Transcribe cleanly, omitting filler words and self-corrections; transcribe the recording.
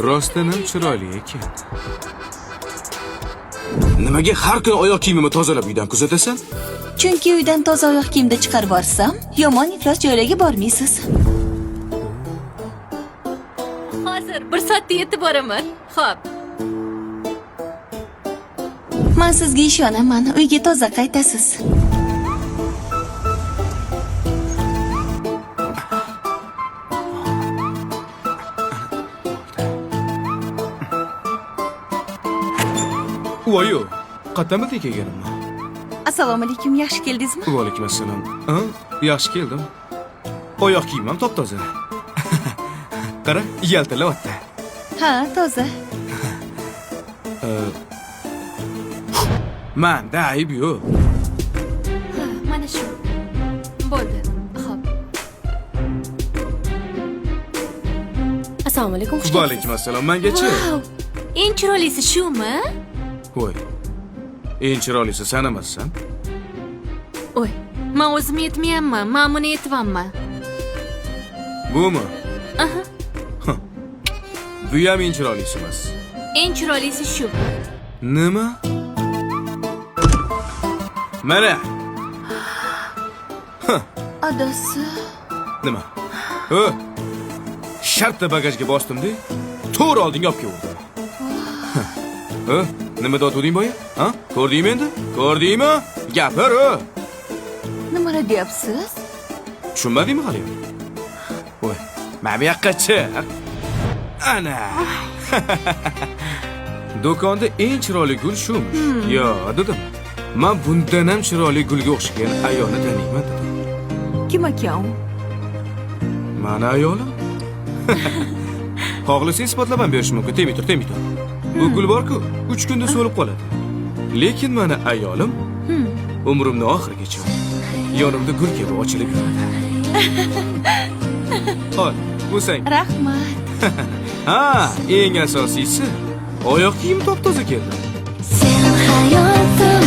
Rostdan ham chiroyli ekan. Nimaga har kuni oyoq kiyimimni tozalab uydan kuzatasan? Chunki uydan toza oyoq kiyimda chiqarib borsam, yomon iflos joylarga bormaysiz. Hozir 1 soatda yetib boraman. Xo'p. Men sizga ishonaman. Uyga toza qaytasiz. Voyo, qatamada kelganimmi? Assalomu alaykum, yaxshi keldingizmi? Va alaykum assalom. Ha, yaxshi keldim. Oyoq kiyimim top-toza. Qara, yaltilayapti. Ha, toza. Manda ayb yo'q. Ha, mana shu. Bo'ldi. Xo'p. Assalomu alaykum. Va alaykum assalom. Mengachi? Wow. Eng chiroylisi shumi? Voy. Eng chiroylisi sen emassan. Oy, men o'zim yetmayapman. Men buni yetyapman. Bumi? Aha. Bu ham eng chiroylisi emas. Eng chiroylisi shu. Nima? Mana. Adasi. Nima? Shartta bagajga bosdim-da, to'g'ri oldinga olib keldim. Nima dotuding boya? Ha? Ko'rdingmi endi? Ko'rdingmi? Gapir. Nima deyapsiz? Tushunmadingmi hali? Voy, men bu yoqqa chiq. Ana. Do'konda eng chiroyli gul shumish. Yo, dedim. Men bundan ham chiroyli gulga o'xshagan ayolni taniyman dedim. Kim ekan? Mana ayolim. Xohlasang isbotlab ham berish mumkin. Temay tur. Bu gul bor-ku, 3 kunda so'lib qoladi. Lekin mana ayolim umrimning oxirigacha yonimda gul kabi ochilib yuradi. Ol, bu sen. Rahmat. Ha, eng asosiysi oyoq kiyim top-toza keldi. Sen hayotim